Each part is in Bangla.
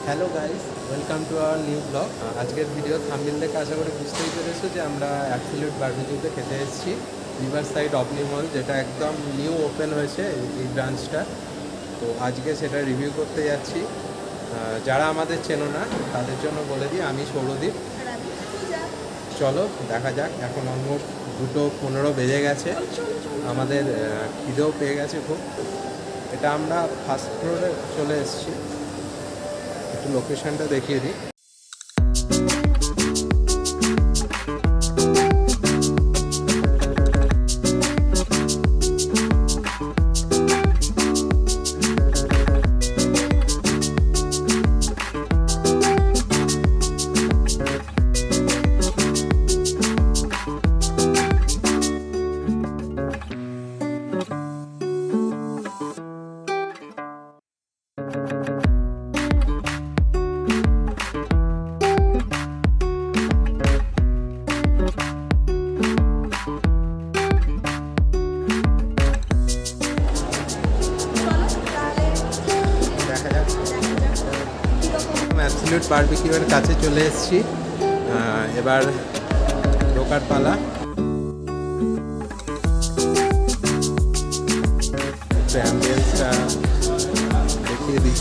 Hello guys, welcome to our new blog. আজকের ভিডিও থাম্বনেল দেখে আশা করি বুঝতেই পেরেছো যে আমরা অ্যাবসলিউট বারবিকিউতে খেতে এসেছি রিভার সাইড অপনি মল, যেটা একদম নিউ ওপেন হয়েছে এই ব্রাঞ্চটা। তো আজকে সেটা রিভিউ করতে যাচ্ছি। যারা আমাদের চেনো না তাদের জন্য বলে দিই, আমি সৌরদীপ। চলো দেখা যাক। এখন অলমোস্ট 2:15 বেজে গেছে, আমাদের খিদেও পেয়ে গেছে খুব। এটা আমরা ফার্স্ট ফ্লোরে চলে এসেছি, একটু লোকেশনটা দেখিয়ে দিই। অ্যাবসলিউট বারবিকিউয়ের কাছে চলে এসেছি, এবার ঢোকার পালা। অ্যাম্বিয়েন্সটা দেখিয়ে দিই।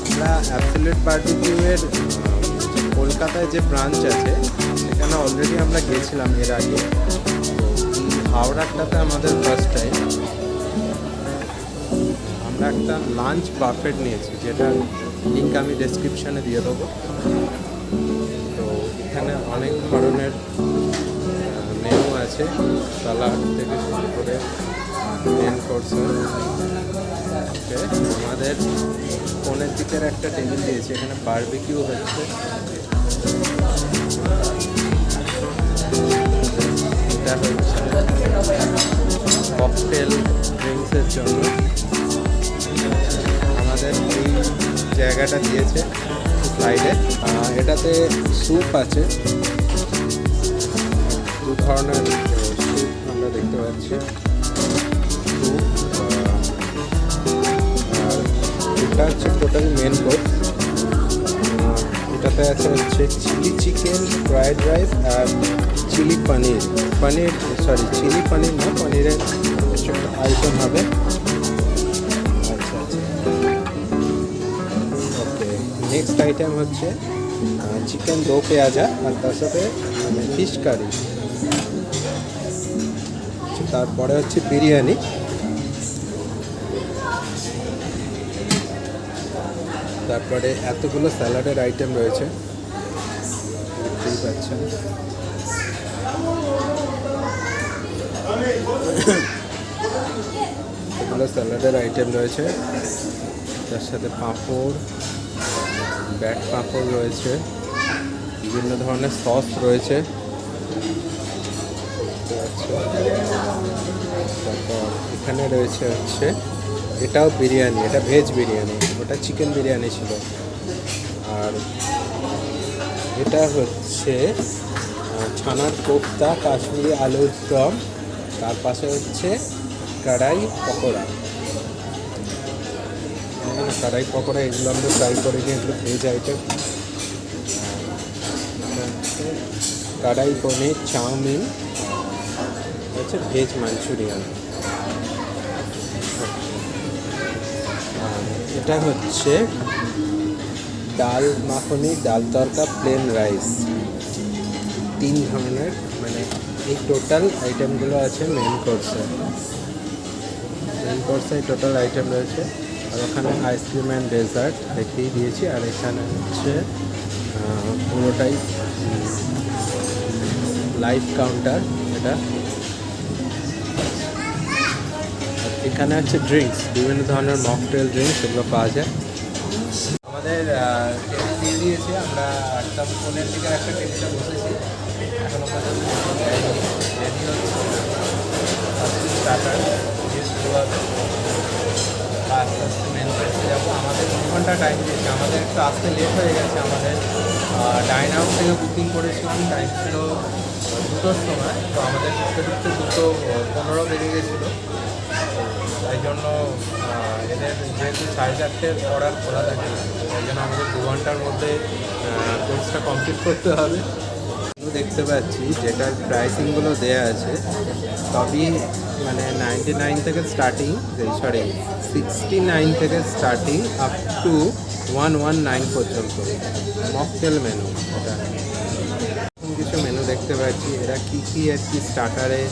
আমরা অ্যাবসলিউট বারবিকিউয়ের কলকাতায় যে ব্রাঞ্চ আছে সেখানে অলরেডি আমরা গিয়েছিলাম এর আগে। তো এই হাওড়াটাতে আমাদের ফার্স্ট টাইম। আমরা একটা লাঞ্চ বাফেট নিয়েছি, যেটা লিঙ্ক আমি ডেসক্রিপশানে দিয়ে দেবো। তো এখানে অনেক ধরনের মেনু আছে, সালাড থেকে শুরু করে মেন কোর্স। আমাদের কোণের দিকের একটা টেবিল দিয়েছে, এখানে বারবিকিউ হচ্ছে। এটা হচ্ছে ককটেল ড্রিঙ্কসের জন্য আমাদের এই জায়গাটা দিয়েছে সাইডে। এটাতে স্যুপ আছে, দু ধরনের স্যুপ আমরা দেখতে পাচ্ছি। স্যুপ আর এটা হচ্ছে টোটাল মেন কোর্স। এটাতে আছে হচ্ছে চিলি চিকেন, ফ্রায়েড রাইস আর চিলি পনির। চিলি পনির না, পনিরের কিছু আইটেম হবে। নেক্সট আইটেম হচ্ছে চিকেন দো পেঁয়াজা, আর তার সাথে ফিশ কারি। তারপরে হচ্ছে বিরিয়ানি। তারপরে এতগুলো স্যালাডের আইটেম রয়েছে, দেখতেই পাচ্ছেন। এগুলো স্যালাডের আইটেম রয়েছে, তার সাথে পাঁপড়, ব্যাট পাঁপড় রয়েছে, বিভিন্ন ধরনের সস রয়েছে। তারপর এখানে রয়েছে হচ্ছে, এটাও বিরিয়ানি, এটা ভেজ বিরিয়ানি, ওটা চিকেন বিরিয়ানি ছিল। আর এটা হচ্ছে ছানার কোফতা, কাশ্মীরি আলুর দম, তার পাশে হচ্ছে কড়াই পকোড়া। কড়াই পকোড়া এগুলো আমরা ট্রাই করিনি, এগুলো ভেজ আইটেম। কড়াই পনির, চাউমিন, হচ্ছে ভেজ মাঞ্চুরিয়ান। এটা হচ্ছে ডাল মাখনি, ডাল তরকা, প্লেন রাইস। 3 ধরনের, মানে এই টোটাল আইটেমগুলো আছে মেন কোর্সে। টোটাল আইটেম রয়েছে। আর ওখানে আইসক্রিম অ্যান্ড ডেজার্ট রেখেই দিয়েছি। আর এখানে হচ্ছে পুরোটাই লাইভ কাউন্টার এটা। এখানে হচ্ছে ড্রিঙ্কস, বিভিন্ন ধরনের মকটেল ড্রিঙ্কস, এগুলো পাওয়া যায়। আমাদের টেবিল দিয়ে দিয়েছে, আমরা একটা ফোনের দিকে একটা টেবিলে বসেছি। এখনও পর্যন্ত রেডি হচ্ছে স্টার্টার শুরু হবে, আস্তে আস্তে মেন কোর্সে যাবো। আমাদের 2 ঘন্টা টাইম দিয়েছে, আমাদের একটু আসতে লেট হয়ে গেছে। আমাদের ডাইন আউট থেকে বুকিং করেছিলাম, টাইম ছিল 2টোর সময়। তো আমাদের ঢুকতে 2:15 বেজে গেছিলো। তাই জন্য এদের যেহেতু 4:30-এর অর্ডার খোলা থাকে না, তাই জন্য আমাদের 2 ঘন্টার মধ্যে কোর্সটা কমপ্লিট করতে হবে। দেখতে পাচ্ছি যেটার প্রাইসিংগুলো দেয়া আছে সবই মানে 99 থেকে স্টার্টিং, সরি 69 থেকে স্টার্টিং আপ টু 119 পর্যন্ত মকটেল মেনু। এটা কিছু মেনু দেখতে পাচ্ছি, এরা কী কী আর কি স্টার্টারে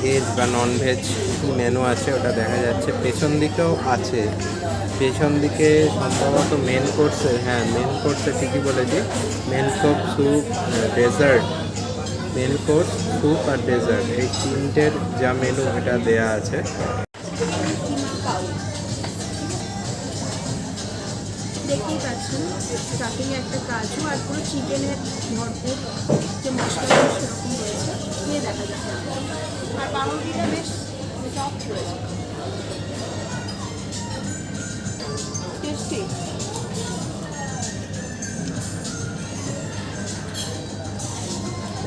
ভেজ বা নন ভেজ কী মেনু আছে ওটা দেখা যাচ্ছে। পেছন দিকেও আছে, পেছন দিকে সম্ভবত মেন কোর্সে, হ্যাঁ মেন কোর্সে ঠিকই বলেছি, main course, soup, dessert, main course, soup আর ডেজার্ট, এই তিনটের যা মেনু এটা দেয়া আছে। দেখতেই পাচ্ছেন স্টাফিংয়ে একটা কাজু আর পুরো চিকেনের ভরপুর যে মশলা সেরকম রয়েছে, নিয়ে দেখা যাচ্ছে। আর পাউরুটিটা বেশ সফট রয়েছে, টেস্টি।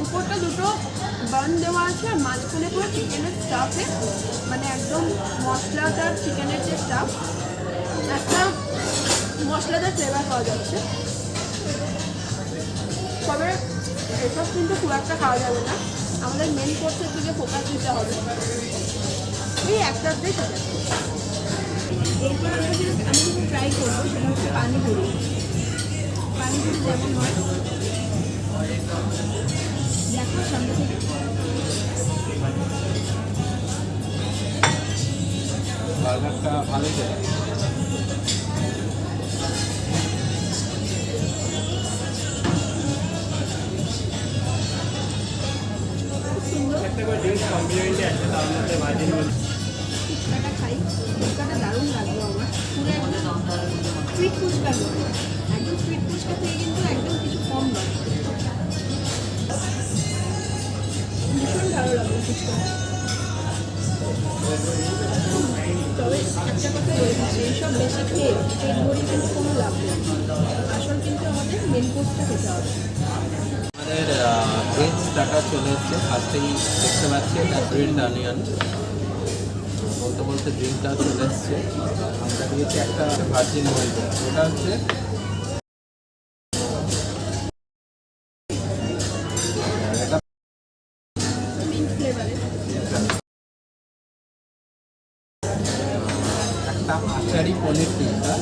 উপরটা দুটো বান দেওয়া আছে আর মাঝখানে পুরো চিকেনের স্টাফে, মানে একদম মশলাদার চিকেনের যে স্টাফ, একটা মশলাদার ফ্লেভার পাওয়া যাচ্ছে। তবে এসব কিন্তু খুব একটা খাওয়া যাবে না, আমাদের মেন কোর্সের দিকে ফোকাস দিতে হবে। এই একটাতেই সাথে এরপর আমি যেটা ট্রাই করবো সেটা হচ্ছে পানিপুরি। পানিপুরি যেমন হয় দেখো সামনে থেকে, বার্গারটা ভালো যায়। ফুচকাটা খাই, ফুচকাটা দারুণ লাগলো আমার, পুরো একদম স্ট্রিট ফুচকা নয়, একদম স্ট্রিট ফুচকা থেকে কিন্তু একদম কিছু কম নয়, ভীষণ ভালো লাগলো ফুচকা। তবে একটা কথা বলে দিচ্ছি, এইসব বেশি খেয়ে পেট ভরিয়ে কিন্তু কোনো লাভ নেই, আসল কিন্তু আমাদের মেন কোর্সটা খেতে হবে। আমাদের ভেজ স্টার্টার চলে এসছে, ফার্স্টেই দেখতে পাচ্ছি এটা গ্রিলড অনিয়ন, বলতে বলতে ড্রিঙ্কটা চলে এসছে। আমরা দিয়েছি একটা ভার্জিন মহিলা, ওটা হচ্ছে মিন্ট ফ্লেভারের একটা আচারি পনির টিক্কা,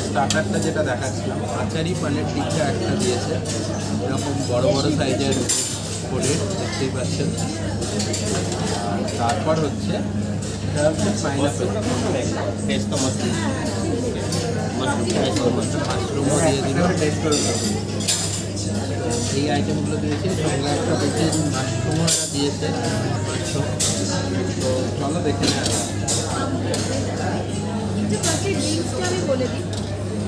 স্টার্টারটা যেটা দেখাচ্ছিলাম আচারি পনির টিক্কা একটা দিয়েছে, এরকম বড় বড় সাইজের পনির দেখতেই পাচ্ছেন। আর তারপর হচ্ছে এটা হচ্ছে পাইনাপেল মাশরুমও দিয়ে দিল, এই আইটেমগুলো দিয়েছে, সঙ্গে একটা দেখে মাশরুমও একটা দিয়েছে। তো চলো দেখে নেওয়া যাক। ফার্স্টে ড্রিঙ্কসটা আমি বলে দিই,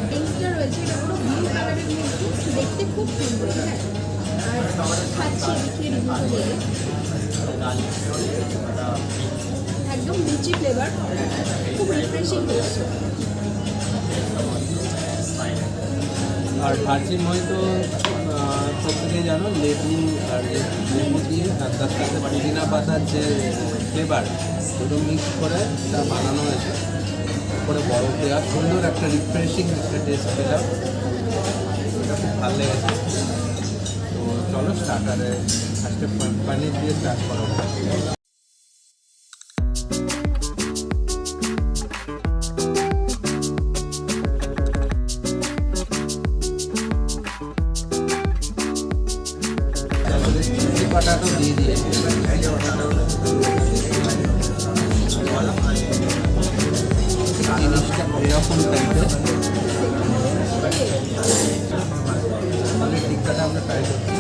ড্রিঙ্কসটা রয়েছে এটা পুরো ব্লু কালারের মধ্যে, দেখতে খুব সুন্দর, হ্যাঁ। আর খাচ্ছি দেখিয়ে রিভিউ বলে, একদম লিচি ফ্লেভার, খুব রিফ্রেশিং হচ্ছে। আর ভার্জিন মহিতো প্রত্যেকেই জানো লেবু আর লেবু দিয়ে আর তার সাথে পুদিনা পাতার যে ফ্লেভার দুটো মিক্স করে এটা বানানো হয়েছে, করে বরফ দেওয়া, সুন্দর একটা রিফ্রেশিং একটা টেস্ট পেলাম, এটা খুব ভালো লেগেছে। তো চলো স্টার্টারে ফার্স্টে পনির দিয়ে স্টার্ট করা হোক। পটাটো দিয়ে দিয়েছি, জিনিসটা এরকম টাইপের টিক্কাটা আমরা ট্রাই করছি।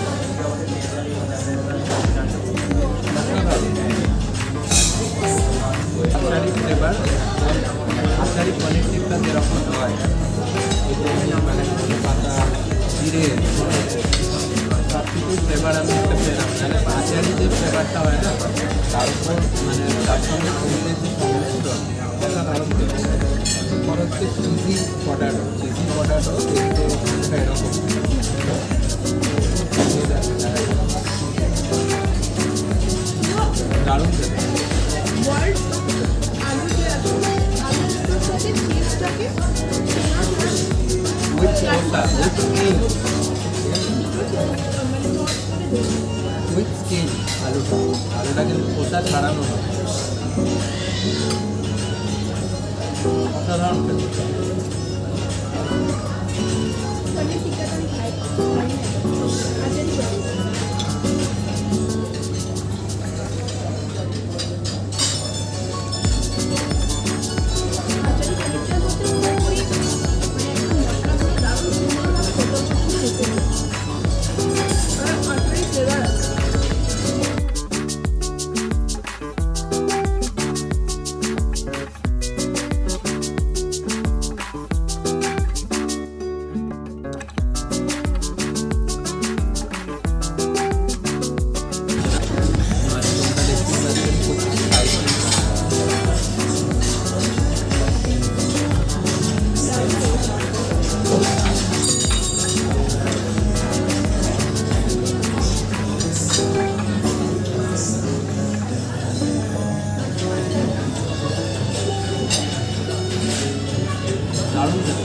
আচারি ফ্লেভার, আচারি পনির টিক্কা যেরকম হয়, মানে পাতা জিরে সব কিছু ফ্লেভার আমি একটা পেলাম, মানে আচারি যে ফ্লেভারটা হয় না তার উপর মানে তার সঙ্গে পনিরের যে সংমিশ্রণ এটা দারুণ পেয়েছে। এরপর হচ্ছে চিজি পটাটো, চিজি পটাটো দেখতে এরকম দারুণ পেয়েছে। বয়েলড আলু যে আছে এই চিজটাকে উইথ কোসা উইথ স্কিন মানে টস করে দেবো। উইথ স্কিন আলুটা কিন্তু কোসা ছাড়ানো নয়। অসাধারণ খেতে। পনির টিক্কাটা আমি খাই আচারি করি। আচারি পনিরটার মধ্যে পুরোপুরি মানে একদম মশলাগুলো দারুণ সুন্দরভাবে কোটো খেতে আর আচারি ফ্লেভার আছে। মাশরুমটা দেখতে পাচ্ছেন খুব স্পাইসি। দারুণ খেতে।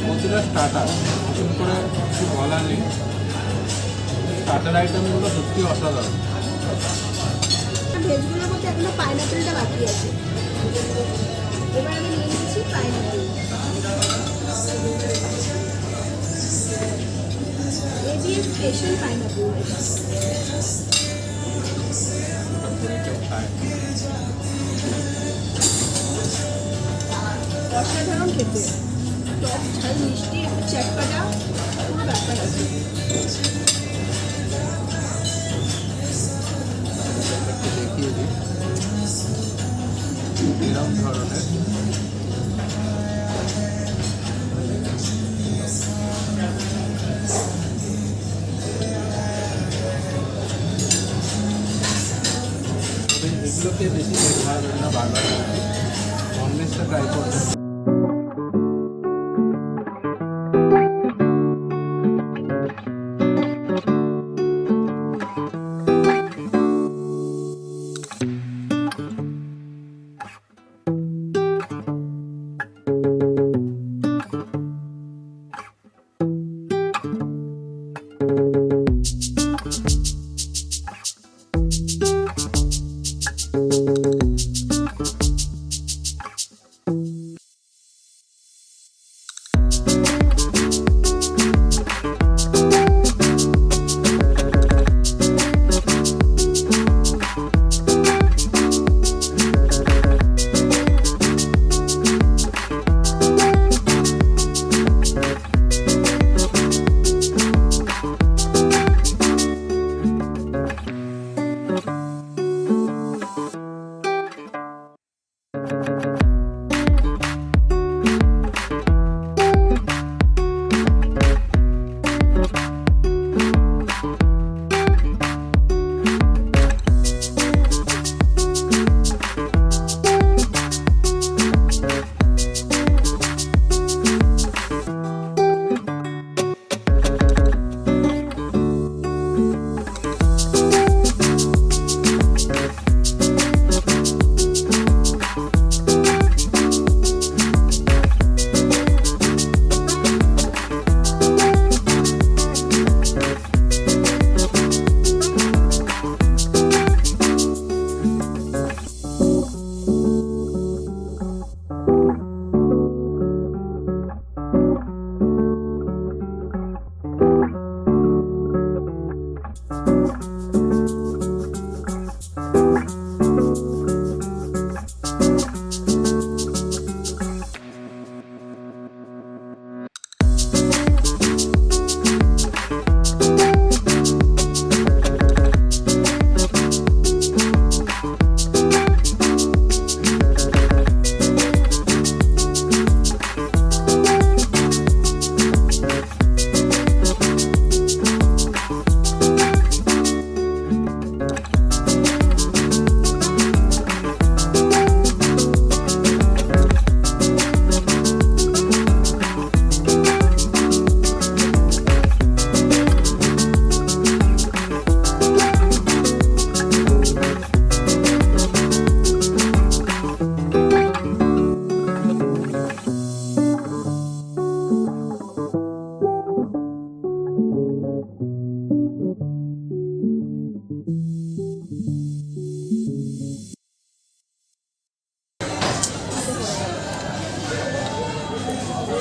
প্রতিটা স্টার্টার নতুন করে কিছু বলার নেই। স্টার্টার আইটেমগুলো সত্যি অসাধারণ। ভেজগুলোর মধ্যে এখনো পাইনাপেলটা বাকি আছে। এবার আমি নিয়ে নিচ্ছি পাইনাপেল। ABS special pineapple. কেউ খায়। অসাধারণ খেতে, টক ঝাল মিষ্টি একটু চটপাটা পুরো ব্যাপার আছে। একটু দেখিয়ে দিই এরকম ধরনের। তবে এগুলোকে বেশি ব্যবহার হবে না, বারবার ননভেজটা ট্রাই করতে।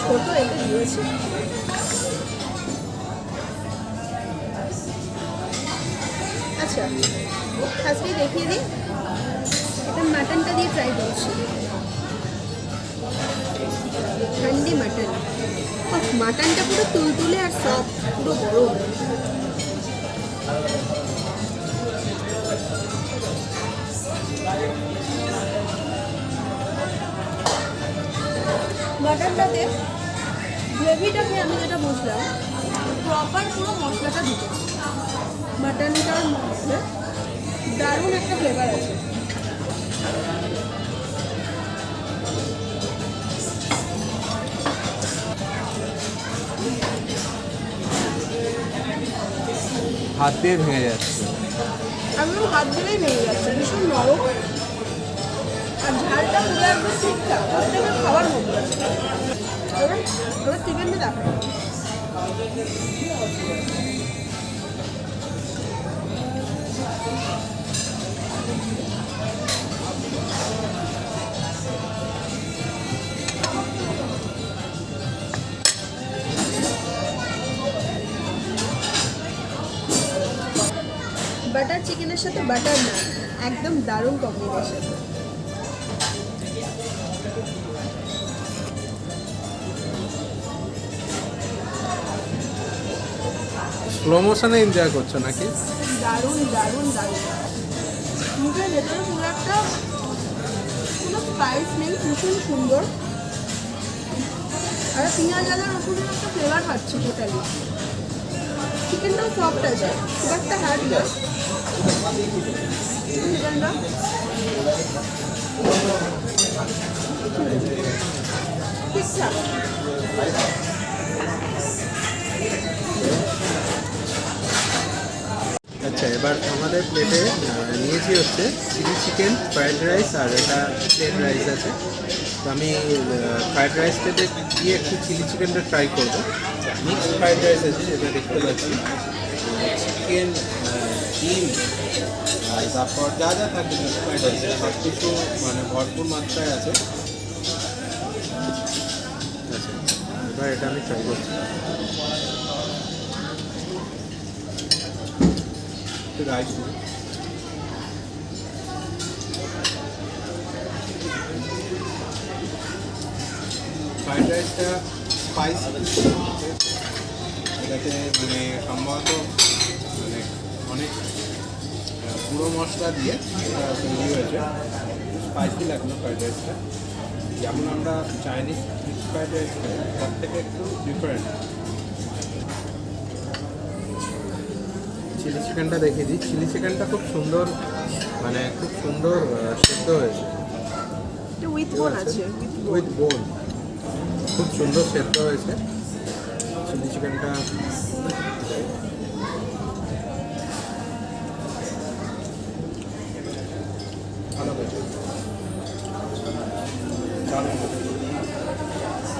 ছোট এতে দিয়েছে। আচ্ছা আজকে দেখিয়ে দিই, এটা মাটনটা দিয়ে ট্রাই করছি। হান্ডি মাটন, মাটনটা পুরো তুলতুলে আর সফট, পুরো গরম। মাটনটাতে গ্রেভিটাকে আমি যেটা বুঝলাম, প্রপার পুরো মশলাটা দিতে, মাটনটার মধ্যে দারুণ একটা ফ্লেভার আছে। হাত দিয়ে ভেঙে যাচ্ছে, একদম হাত দিলেই ভেঙে যাচ্ছে, ভীষণ নরম আর ঝালটা পুরো একদম ঠিকঠাক, প্রত্যেকের খাওয়ার মতো। এবার চিকেনটা দেখো, বাটার চিকেনের সাথে বাটার নান একদম দারুণ কম্বিনেশন। স্লো মোশনে এনজয় করছো নাকি? দারুণ দারুণ দারুণ, মুখের ভেতরে পুরো একটা কোনো স্পাইস নেই, ভীষণ সুন্দর। আর পেঁয়াজ আদা রসুনের একটা ফ্লেভার পাচ্ছি টোটালি। চিকেনটাও সফট আছে, খুব একটা হার্ড না চিকেনটা। ঠিকঠাক। আচ্ছা, এবার আমাদের প্লেটে নিয়েছি হচ্ছে চিলি চিকেন, ফ্রাইড রাইস আর এটা প্লেন রাইস আছে। তো আমি ফ্রাইড রাইসটাতে দিয়ে একটু চিলি চিকেনটা ট্রাই করবো। মিক্সড ফ্রাইড রাইস আছে যেটা দেখতে পাচ্ছি, চিকেন, ডিম আর তারপর যা যা থাকে মিক্সড ফ্রাইড রাইসে সব কিছু মানে ভরপুর মাত্রায় আছে। আচ্ছা, এবার এটা আমি ট্রাই করছি। রাইস ফ্রাইড রাইসটা স্পাইসি, এটাতে মানে সম্ভবত মানে অনেক গুঁড়ো মশলা দিয়ে এটা তৈরি হয়েছে। স্পাইসি লাগলো ফ্রাইড রাইসটা, যেমন আমরা চাইনিজ ফ্রাইড রাইস খাই তার থেকে একটু ডিফারেন্ট। চিলি চিকেনটা দেখিয়ে দিই। চিলি চিকেনটা খুব সুন্দর, মানে খুব সুন্দর সেদ্ধ হয়েছে, উইথ বোন আছে, উইথ বোন খুব সুন্দর সেদ্ধ হয়েছে চিলি চিকেনটা। ভালো হয়েছে,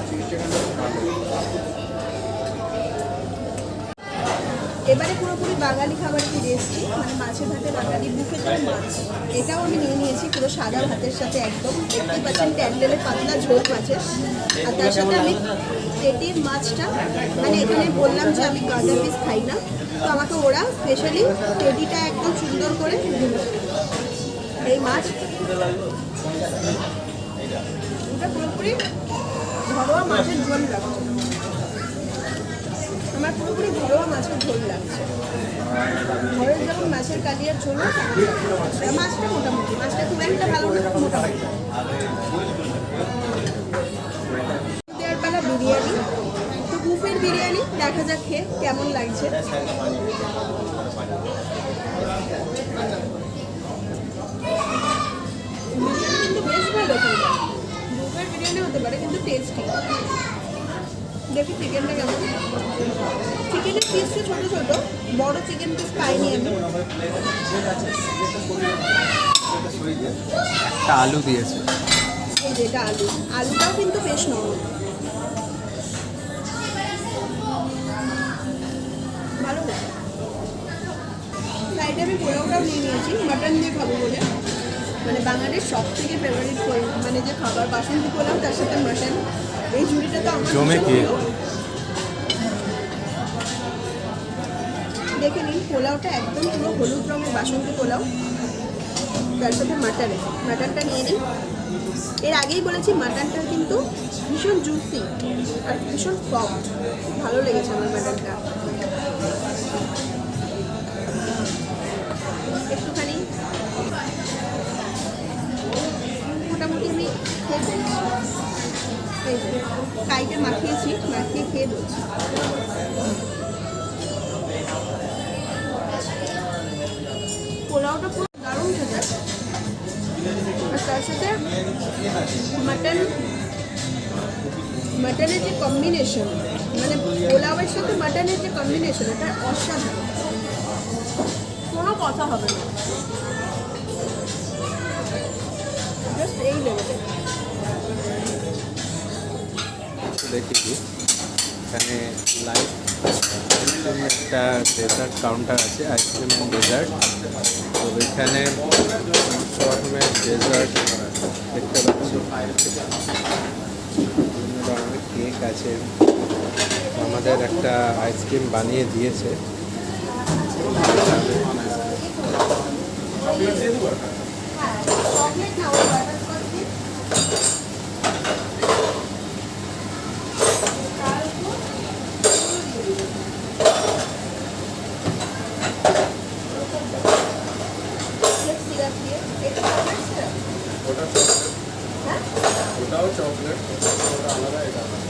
চিলি চিকেনটা ভালো। এবারে পুরোপুরি বাঙালি খাবারে ফিরে এসেছি, মানে মাছের ভাতে বাঙালি বুফে করে মাছ। এটাও আমি নিয়ে নিয়েছি পুরো সাদা ভাতের সাথে, একদম 80% ট্যান্ডেলের পাতলা ঝোল মাছের। আর তার সাথে আমি পেটির মাছটা, মানে এখানে বললাম যে আমি গাঁজা পিস খাই না, তো আমাকে ওরা স্পেশালি পেটিটা একদম সুন্দর করে দিল। এই মাছ এটা পুরোপুরি ঘরোয়া মাছের ঝোল লাগছে, আমার পুরোপুরি ঘরোয়া মাছের ঝোল লাগছে। ঘরের যেমন মাছের কালিয়ার ঝোল, মাছটা মোটামুটি, মাছটা খুব একটা ভালো না, মোটামুটি। দেওয়ার পালা বিরিয়ানি, তো বুফের বিরিয়ানি দেখা যাক খেয়ে কেমন লাগছে। বিরিয়ানি কিন্তু বেশ ভালো খেলবে, বুফের বিরিয়ানি হতে পারে কিন্তু টেস্টি। দেখি চিকেনটা কেমন। চিকেনের পিসটা ছোটো ছোটো, বড় চিকেন পিস পাইনি আমি। একটা আলু দিয়েছে, এই যেটা আলু, আলুটাও কিন্তু বেশ নরম, ভালো হয়েছে। সাইডে আমি পোলাওটাও নিয়ে নিয়েছি, মাটন দিয়ে খাবো বলে। মানে বাঙালির সব থেকে ফেভারিট মানে যে খাবার বাসন্তী পোলাও তার সাথে মাটন, এই ঝুড়িটা তো আমার জমে ভীষণ খেয়ে। প্রিয়। দেখে নিন পোলাওটা একদম পুরো হলুদ রঙের বাসন্তী পোলাও, তার সাথে মাটনটা নিয়ে নিই। এর আগেই বলেছি মাটনটা কিন্তু ভীষণ জুসি আর ভীষণ সফট, ভালো লেগেছে আমার মাটনটা। একটুখানি মোটামুটি আমি খেয়ে বলছি, এই যে কাইটে মাখিয়ে খেয়ে বলছি। পোলাওটা পুরো দারুণ খেতে, আর তার সাথে মাটনের যে কম্বিনেশন, মানে পোলাওয়ের সাথে মাটনের যে কম্বিনেশন, এটা অসাধারণ, কোনো কথা হবে না, জাস্ট এই লেভেলে। দেখি এখানে লাইভ একটা ডেজার্ট কাউন্টার আছে, আইসক্রিম এবং ডেজার্ট। তো এখানে সমস্ত রকমের ডেজার্ট দেখতে পাচ্ছি, বিভিন্ন ধরনের কেক আছে। আমাদের একটা আইসক্রিম বানিয়ে দিয়েছে। চকলেট না, ওই বাটারস্কচ দিয়ে সিরাপ দিয়ে, এটা চকলেট সিরাপ, হ্যাঁ ওটাও চকলেট, ওটা আলাদা, এটা আলাদা।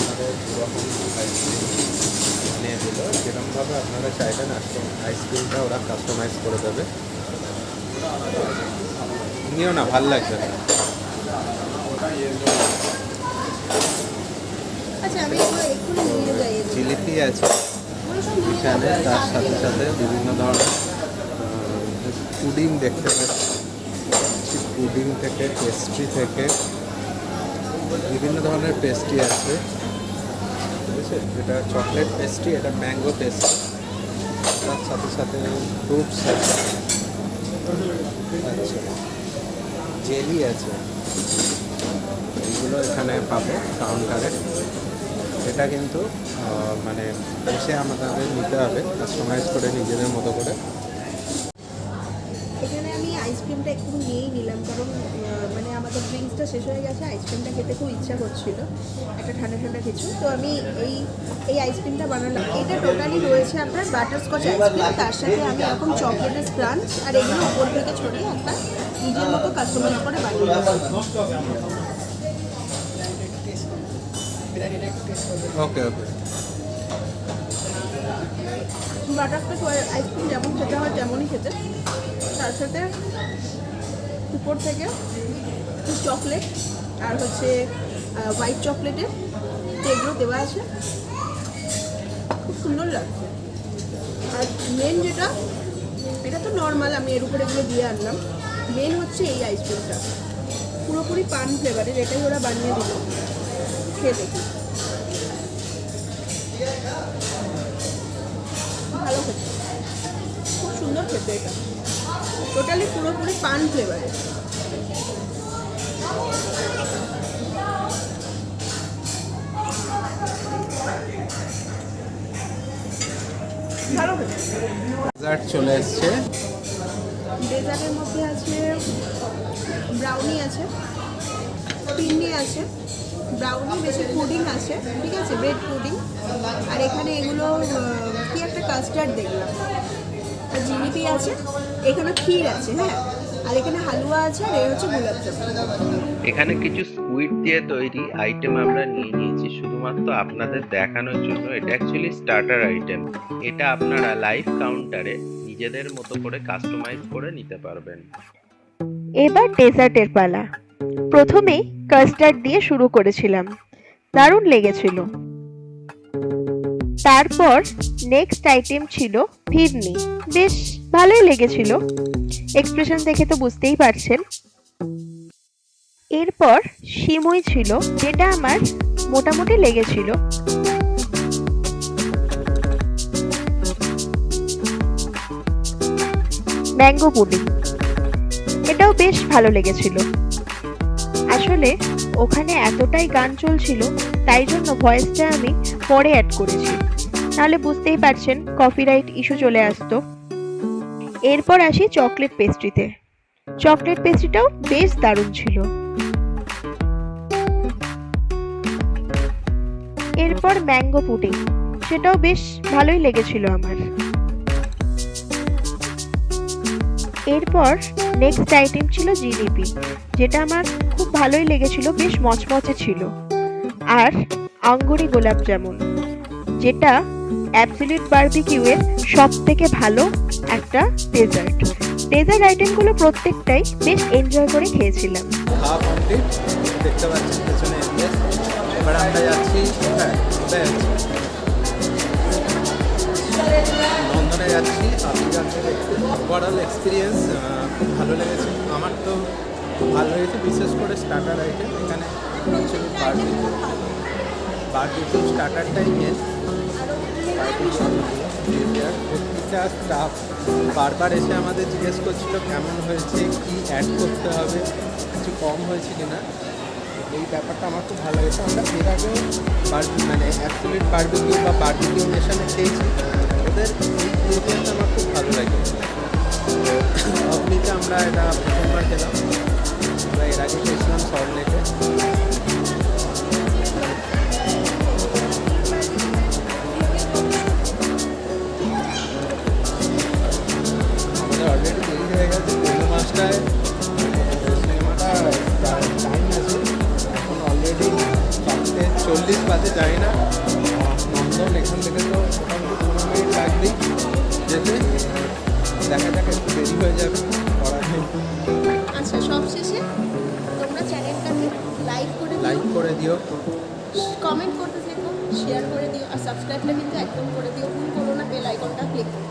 আমাদের দুরকম আইসক্রিম বানিয়ে দিল, যেরকমভাবে আপনারা চাইবেন আইসক্রিমটা ওরা কাস্টমাইজ করে দেবে। নিও না, ভাল লাগবে না। আচ্ছা আমি এগুলো এক্ষুনি নিয়ে যাই। জিলিপি আছে ওগুলো সব নিয়ে এখানে, যাবো, তার চা সাথে খেয়ে সাথে বিভিন্ন ধরনের পুডিং দেখতে পাচ্ছি। পুডিং থেকে পেস্ট্রি থেকে বিভিন্ন ধরনের পেস্ট্রি আছে, ঠিক আছে। এটা চকলেট পেস্ট্রি, এটা ম্যাঙ্গো পেস্ট্রি, তার সাথে সাথে ফ্রুটস আছে, আচ্ছা জেলি আছে। এইগুলো এখানে পাবো কাউন্টারে। এটা কিন্তু মানে এসে আমাদের নিতে হবে, কাস্টমাইজ করে নিজেদের মতো করে। এখানে আমি আইসক্রিমটা একটু নিয়েই নিলাম, কারণ মানে আমাদের ড্রিঙ্কসটা শেষ হয়ে গেছে, আইসক্রিমটা খেতে খুব ইচ্ছা করছিল, একটা ঠান্ডা ঠান্ডা কিছু। তো আমি এই আইসক্রিমটা বানালাম। এটা টোটালি রয়েছে আপনার বাটারস্কচ আইসক্রিম, তার সাথে আমি এরকম চকলেটের স্ক্রাঞ্চ আর এগুলো উপর থেকে ছড়িয়ে একটা নিজের মতো কাস্টমাইজ করে বানিয়ে ওকে ওকে। বাটারস্কচ আইসক্রিম যেমন খেতে হয় তেমনই খেতে, তার সাথে উপর থেকে চকলেট আর হচ্ছে হোয়াইট চকলেটের এগুলো দেওয়া আছে, খুব সুন্দর লাগছে। আর মেন যেটা, এটা তো নর্মাল, আমি এর উপরে এগুলো দিয়ে আনলাম। মেন হচ্ছে এই আইসক্রিমটা পুরোপুরি পান ফ্লেভারের, এটাই ওরা বানিয়ে দিল। খেয়ে দেখি, ভালো খেতে, খুব সুন্দর খেতে। এটা টোটালি পুরোপুরি পান ফ্লেভারের। ভালো খেতে। ডেজার্ট চলে এসছে। ডেজার্টের মধ্যে আছে ব্রাউনি আছে, পিন্নি আছে, ব্রাউনি বেশি পুডিং আছে, ঠিক আছে, ব্রেড পুডিং। আর এখানে এগুলো কি একটা কাস্টার্ড দেখলাম, আর জিলিপি আছে, এখানে ক্ষীর আছে, হ্যাঁ, আর এখানে হালুয়া আছে, আর এই হচ্ছে গোলাপজামুন। এখানে কিছু স্কুইড দিয়ে তৈরি আইটেম আমরা নিয়ে নিয়েছি শুধুমাত্র আপনাদের দেখানোর জন্য। এটা অ্যাকচুয়ালি স্টার্টার আইটেম। এটা আপনারা লাইভ কাউন্টারে নিজেদের মতো করে কাস্টমাইজ করে নিতে পারবেন। এবার ডেজার্টের পালা। প্রথমেই কাস্টার্ড দিয়ে শুরু করেছিলাম, দারুণ লেগেছিল। তারপর নেক্সট আইটেম ছিল ফিরনি, বেশ ভালোই লেগেছিল, এক্সপ্রেশন দেখে তো বুঝতেই পারছেন। এরপর সিমুই ছিল, যেটা আমার মোটামুটি লেগেছিল। ম্যাঙ্গো পুডিং, এটাও বেশ ভালো লেগেছিল। আসলে ওখানে এতটাই গান চলছিল, তাই জন্য ভয়েসটা আমি পরে অ্যাড করেছি, নাহলে বুঝতেই পারছেন কপিরাইট ইস্যু চলে আসতো। এরপর আসি চকলেট পেস্ট্রিতে। চকলেট পেস্ট্রিটাও বেশ দারুণ ছিল। এরপর ম্যাঙ্গো পুডিং, সেটাও বেশ ভালোই লেগেছিল আমার। এরপর নেক্সট আইটেম ছিল জিলিপি, যেটা আমার খুব ভালোই লেগেছিল, বেশ মচমচে ছিল। আর আঙ্গুরি গোলাপ জামুন, যেটা অ্যাবসলিউট বারবিকিউয়ের সব থেকে ভালো একটা ডেজার্ট। ডেজার্ট আইটেমগুলো প্রত্যেকটাই বেশ এনজয় করে খেয়েছিলাম। খাওয়া কমপ্লিট, দেখতে পাচ্ছেন পেছনে এমএস। এবার আমরা যাচ্ছি কোথায় যাচ্ছি, নন্দনে যাচ্ছি। আপনি যাচ্ছেন দেখতে। ওভারঅল এক্সপিরিয়েন্স খুব ভালো লেগেছে আমার, তো খুব ভালো লেগেছে, বিশেষ করে স্টার্টার আইটেম। এখানে অ্যাকচুয়ালি বারবিকিউ স্টার্টারটাই মেন। প্রতিটা স্টাফ বারবার এসে আমাদের জিজ্ঞেস করছিল কেমন হয়েছে, কি অ্যাড করতে হবে, কিছু কম হয়েছে কিনা। এই ব্যাপারটা আমার খুব ভালো লেগেছে। আমরা এর আগেও মানে অ্যাবসলিউট বারবিকিউ বা বারবিকিউ নেশনে খেয়েছি, ওদের এই এরিয়াটা আমার খুব ভালো লাগে। অগ্নিতে আমরা এটা প্রথমবার খেলাম, আমরা এর আগে খেয়েছিলাম সল্টলেকে। অলরেডি দেরি হয়ে গেছে, পৌনে মাসটায় সিনেমাটা টাইম আছে, এখন অলরেডি 4:40 বাজে, যাই না নন্দন। এখান থেকে তো মোটামুটি 15 মিনিট লাগবেই যেতে, দেখা যাক একটু দেরি হয়ে যাবে, করার নেই। আচ্ছা, সব শেষে তোমরা চ্যানেলটাকে লাইক করে দিও, কমেন্ট করতে থেকো, শেয়ার করে দিও, আর সাবস্ক্রাইবটা কিন্তু একদম করে দিও, ভুল করো না, বেল আইকনটা ক্লিক করো।